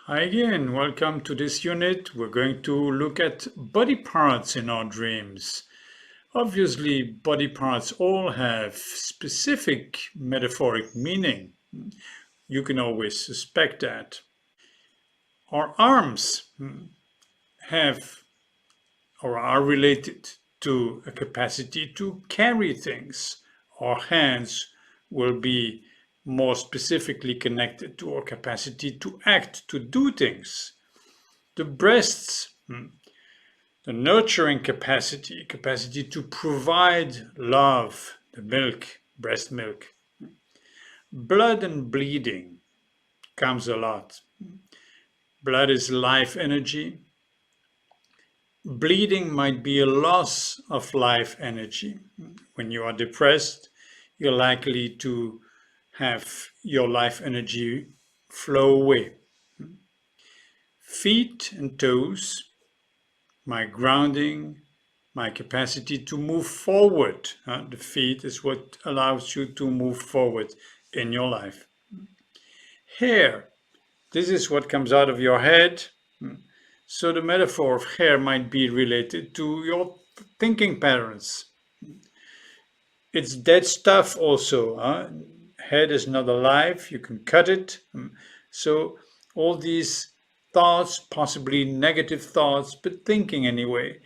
Hi again, welcome to this unit. We're going to look at body parts in our dreams. Obviously, body parts all have specific metaphoric meaning. You can always suspect that. Our arms have or are related to a capacity to carry things. Our hands will be more specifically connected to our capacity to act, to do things. The breasts, the nurturing capacity to provide love, the milk, breast milk. Blood and bleeding comes a lot. Blood is life energy. Bleeding might be a loss of life energy. When you are depressed, you're likely to have your life energy flow away. Feet and toes, my grounding, my capacity to move forward. The feet is what allows you to move forward in your life. Hair, this is what comes out of your head. So the metaphor of hair might be related to your thinking patterns. It's dead stuff also. Head is not alive, you can cut it. So all these thoughts, possibly negative thoughts, but thinking anyway,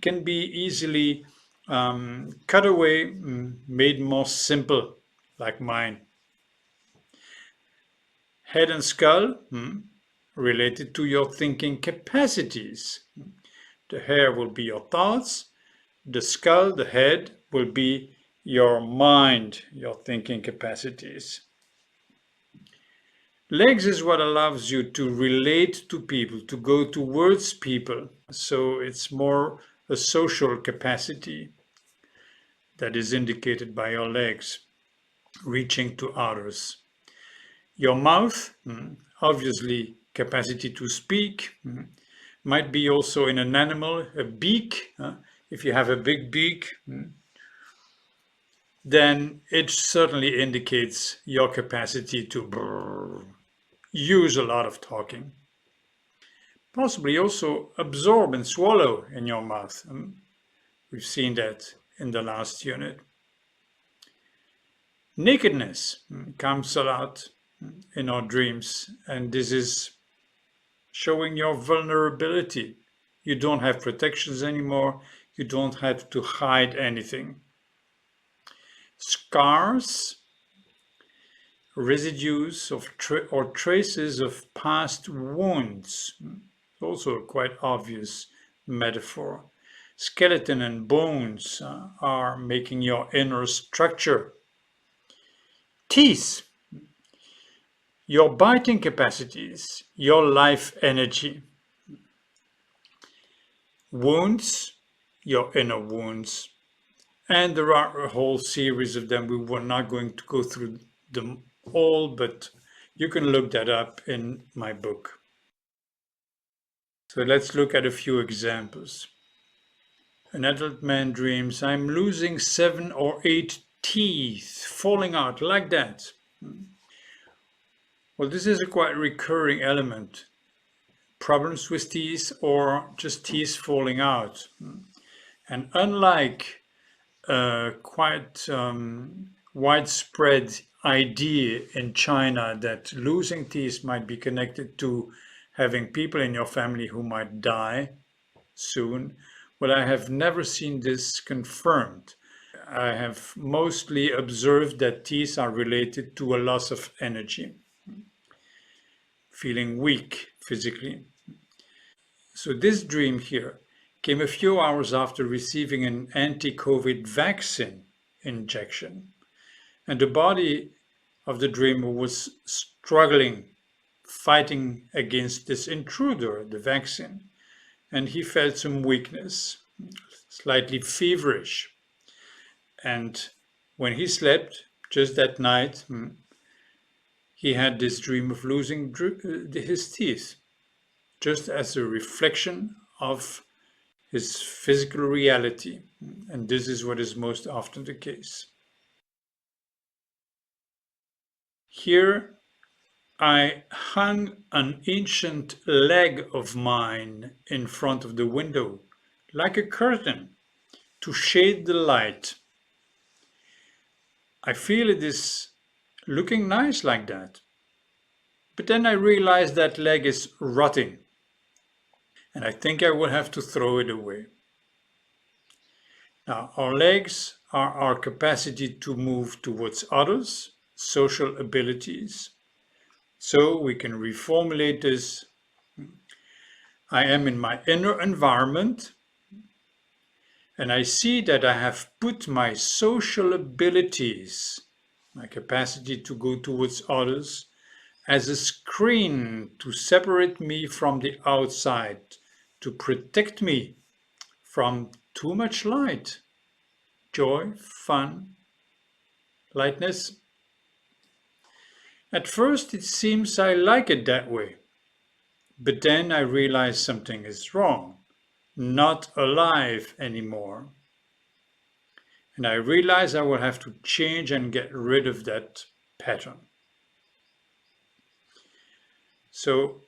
can be easily cut away, made more simple, like mine. Head and skull, related to your thinking capacities. The hair will be your thoughts, the skull, the head, will be your mind, your thinking capacities. Legs is what allows you to relate to people, to go towards people. So it's more a social capacity that is indicated by your legs, reaching to others. Your mouth, obviously capacity to speak, might be also in an animal, a beak. If you have a big beak, then it certainly indicates your capacity to use a lot of talking. Possibly also absorb and swallow in your mouth. We've seen that in the last unit. Nakedness comes a lot in our dreams, and this is showing your vulnerability. You don't have protections anymore. You don't have to hide anything. Scars, residues of or traces of past wounds, also a quite obvious metaphor. Skeleton and bones are making your inner structure. Teeth, your biting capacities, your life energy. Wounds, your inner wounds. And there are a whole series of them. We were not going to go through them all, but you can look that up in my book. So let's look at a few examples. An adult man dreams, I'm losing 7 or 8 teeth, falling out like that. Well, this is a quite recurring element. Problems with teeth or just teeth falling out. And unlike quite widespread idea in China that losing teeth might be connected to having people in your family who might die soon. Well, I have never seen this confirmed. I have mostly observed that teeth are related to a loss of energy, feeling weak physically. So this dream here came a few hours after receiving an anti-COVID vaccine injection. And the body of the dreamer was struggling, fighting against this intruder, the vaccine. And he felt some weakness, slightly feverish. And when he slept, just that night, he had this dream of losing his teeth, just as a reflection of his physical reality. And this is what is most often the case. Here, I hung an ancient leg of mine in front of the window, like a curtain, to shade the light. I feel it is looking nice like that. But then I realize that leg is rotting, and I think I will have to throw it away. Now, our legs are our capacity to move towards others, social abilities. So we can reformulate this. I am in my inner environment, and I see that I have put my social abilities, my capacity to go towards others, as a screen to separate me from the outside, to protect me from too much light, joy, fun, lightness. At first, it seems I like it that way, but then I realize something is wrong, not alive anymore. And I realize I will have to change and get rid of that pattern. So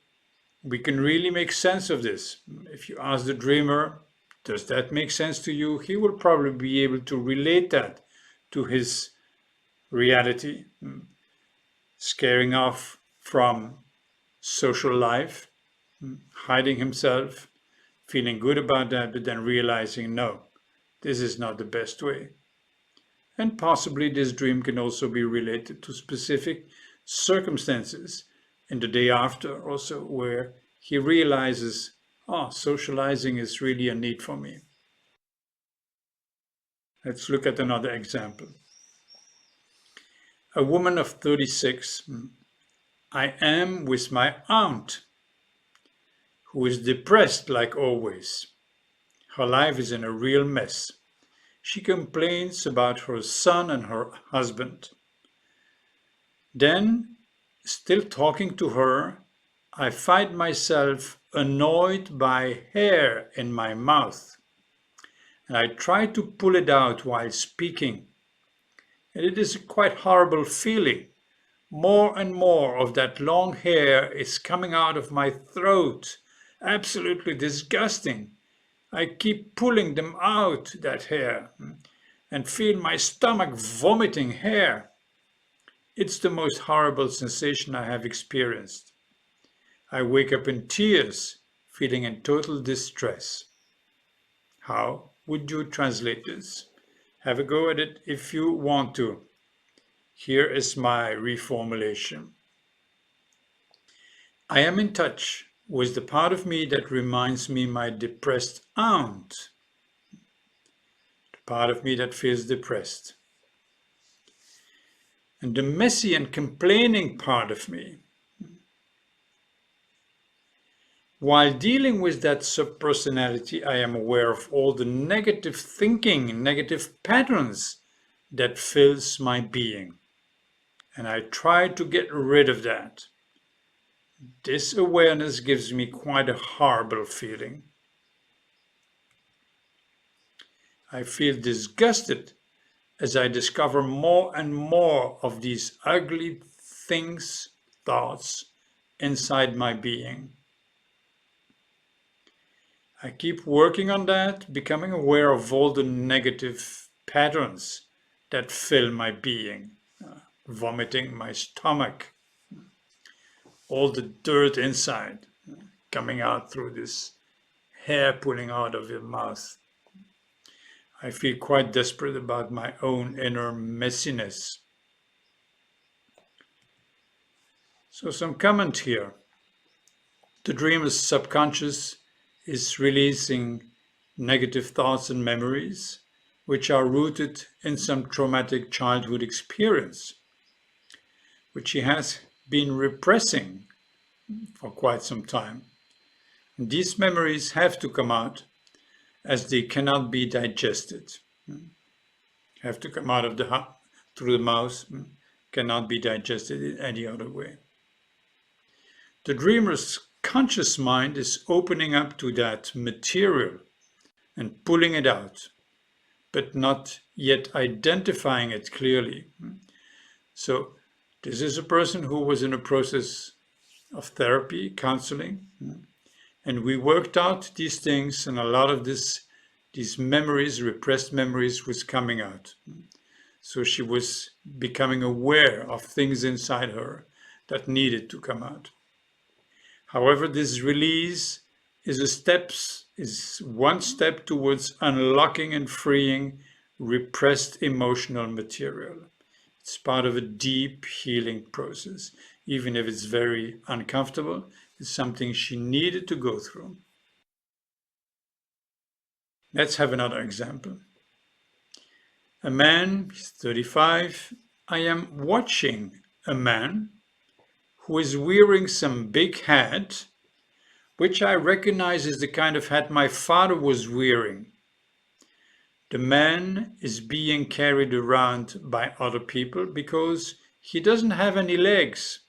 we can really make sense of this. If you ask the dreamer, does that make sense to you? He will probably be able to relate that to his reality, scaring off from social life, hiding himself, feeling good about that, but then realizing, no, this is not the best way. And possibly this dream can also be related to specific circumstances in the day after, also where he realizes, oh, socializing is really a need for me. Let's look at another example. A woman of 36. I am with my aunt, who is depressed like always. Her life is in a real mess. She complains about her son and her husband. Then, still talking to her, I find myself annoyed by hair in my mouth. And I try to pull it out while speaking. And it is a quite horrible feeling. More and more of that long hair is coming out of my throat. Absolutely disgusting. I keep pulling them out, that hair, and feel my stomach vomiting hair. It's the most horrible sensation I have experienced. I wake up in tears, feeling in total distress. How would you translate this? Have a go at it if you want to. Here is my reformulation. I am in touch with the part of me that reminds me my depressed aunt. The part of me that feels depressed. And the messy and complaining part of me. While dealing with that subpersonality, I am aware of all the negative thinking, negative patterns that fills my being. And I try to get rid of that. This awareness gives me quite a horrible feeling. I feel disgusted as I discover more and more of these ugly things, thoughts inside my being. I keep working on that, becoming aware of all the negative patterns that fill my being. Vomiting my stomach, all the dirt inside coming out through this hair pulling out of your mouth. I feel quite desperate about my own inner messiness. So some comment here. The dreamer's subconscious is releasing negative thoughts and memories which are rooted in some traumatic childhood experience, which he has been repressing for quite some time. And these memories have to come out as they cannot be digested. Have to come out of through the mouth, cannot be digested in any other way. The dreamer's conscious mind is opening up to that material and pulling it out, but not yet identifying it clearly. So This is a person who was in a process of therapy, counseling, and we worked out these things, and a lot of these memories, repressed memories, was coming out. So she was becoming aware of things inside her that needed to come out. However, this release is one step towards unlocking and freeing repressed emotional material. It's part of a deep healing process. Even if it's very uncomfortable, it's something she needed to go through. Let's have another example. A man, he's 35. I am watching a man who is wearing some big hat, which I recognize is the kind of hat my father was wearing. The man is being carried around by other people because he doesn't have any legs.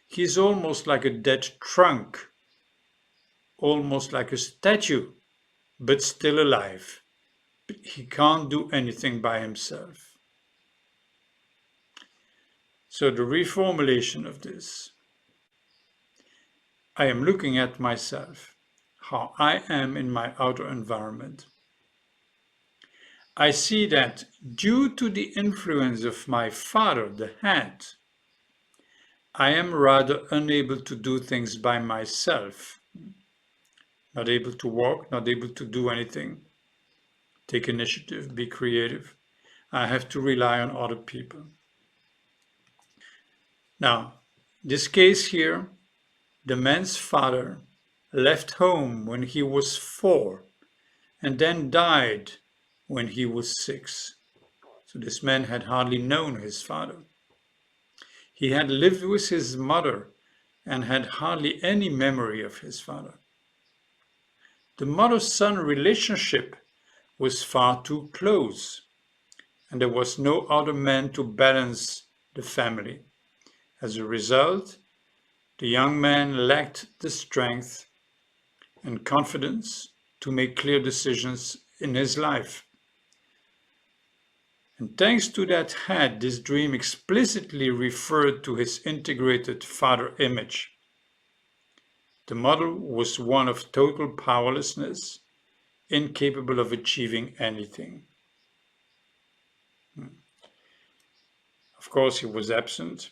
He's almost like a dead trunk, almost like a statue, but still alive. But he can't do anything by himself. So the reformulation of this, I am looking at myself, how I am in my outer environment. I see that due to the influence of my father, the hat, I am rather unable to do things by myself. Not able to walk, not able to do anything. Take initiative, be creative. I have to rely on other people. Now, this case here, the man's father left home when he was 4 and then died when he was 6. So this man had hardly known his father. He had lived with his mother and had hardly any memory of his father. The mother-son relationship was far too close, and there was no other man to balance the family. As a result, the young man lacked the strength and confidence to make clear decisions in his life. And thanks to that hat, this dream explicitly referred to his integrated father image. The model was one of total powerlessness, incapable of achieving anything. Of course, he was absent,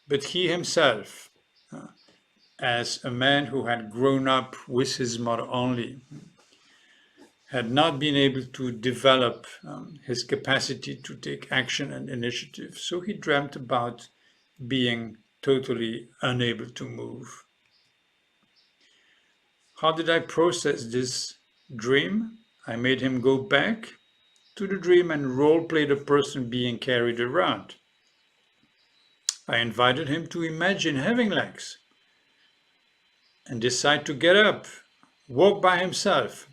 but he himself, as a man who had grown up with his mother only, had not been able to develop his capacity to take action and initiative. So he dreamt about being totally unable to move. How did I process this dream? I made him go back to the dream and role play the person being carried around. I invited him to imagine having legs and decide to get up, walk by himself.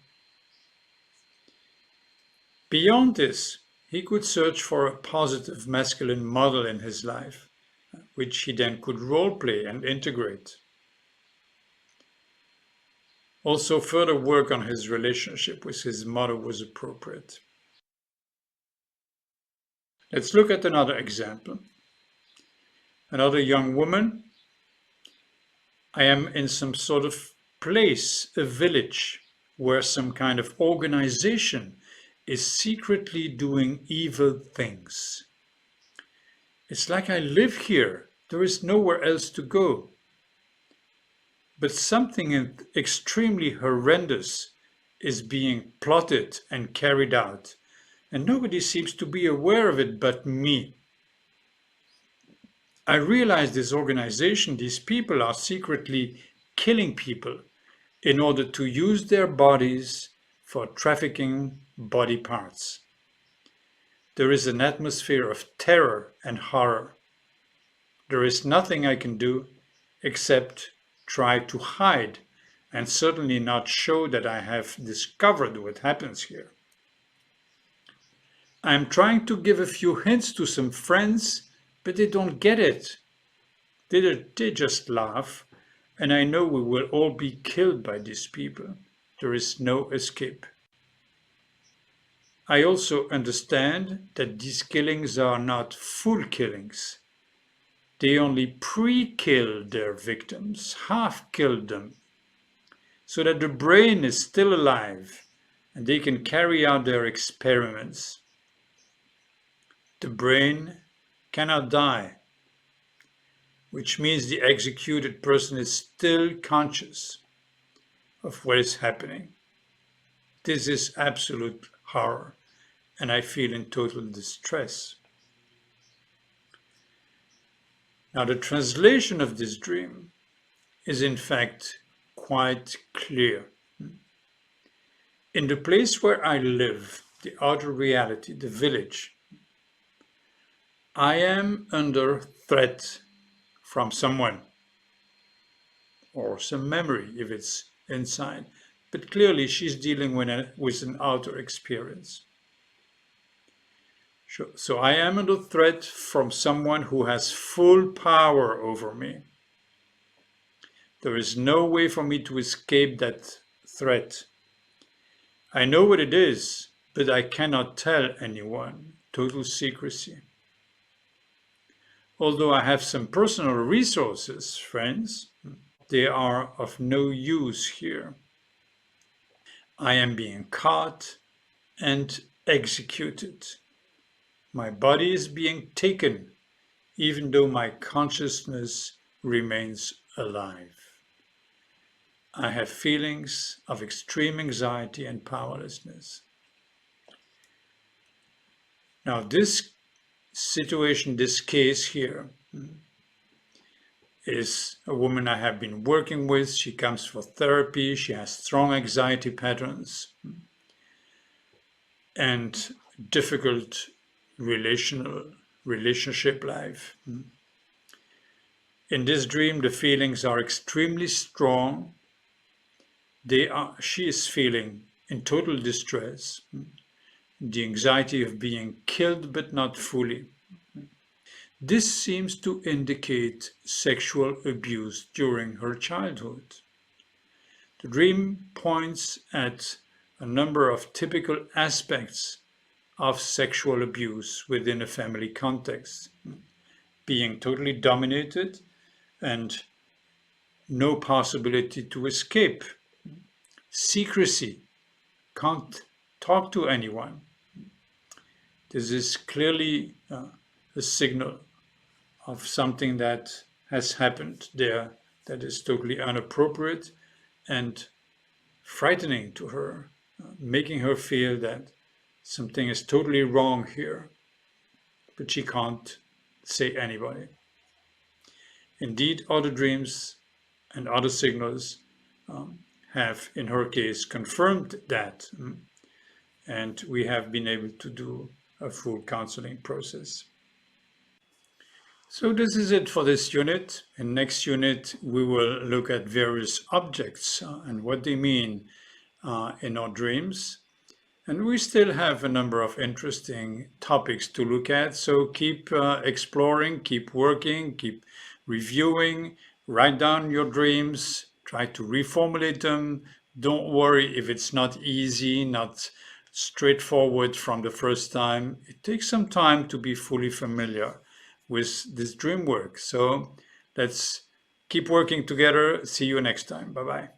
Beyond this, he could search for a positive masculine model in his life, which he then could role play and integrate. Also, further work on his relationship with his mother was appropriate. Let's look at another example. Another young woman. I am in some sort of place, a village, where some kind of organization is secretly doing evil things. It's like I live here. There is nowhere else to go. But something extremely horrendous is being plotted and carried out, and nobody seems to be aware of it but me. I realize this organization, these people are secretly killing people in order to use their bodies for trafficking body parts. There is an atmosphere of terror and horror. There is nothing I can do except try to hide and certainly not show that I have discovered what happens here. I'm trying to give a few hints to some friends, but they don't get it. They just laugh, and I know we will all be killed by these people. There is no escape. I also understand that these killings are not full killings. they only pre-killed their victims, half-killed them, so that the brain is still alive and they can carry out their experiments. The brain cannot die, which means the executed person is still conscious of what is happening. This is absolute horror, and I feel in total distress. Now, the translation of this dream is in fact quite clear. In the place where I live, the outer reality, the village, I am under threat from someone or some memory if it's inside. But clearly she's dealing with an outer experience. So I am under threat from someone who has full power over me. There is no way for me to escape that threat. I know what it is, but I cannot tell anyone. Total secrecy. Although I have some personal resources, friends, they are of no use here. I am being caught and executed. My body is being taken, even though my consciousness remains alive. I have feelings of extreme anxiety and powerlessness. Now, this situation, this case here, is a woman I have been working with. She comes for therapy. She has strong anxiety patterns and difficult relationship life. In this dream, the feelings are extremely strong. She is feeling in total distress, the anxiety of being killed but not fully. This seems to indicate sexual abuse during her childhood. The dream points at a number of typical aspects of sexual abuse within a family context. Being totally dominated and no possibility to escape. Secrecy, can't talk to anyone. This is clearly a signal of something that has happened there that is totally inappropriate and frightening to her, making her feel that something is totally wrong here, but she can't say anybody. Indeed, other dreams and other signals have, in her case, confirmed that, and we have been able to do a full counseling process. So this is it for this unit. In next unit, we will look at various objects and what they mean in our dreams. And we still have a number of interesting topics to look at. So keep exploring, keep working, keep reviewing, write down your dreams, try to reformulate them. Don't worry if it's not easy, not straightforward from the first time. It takes some time to be fully familiar with this dream work. So let's keep working together. See you next time. Bye-bye.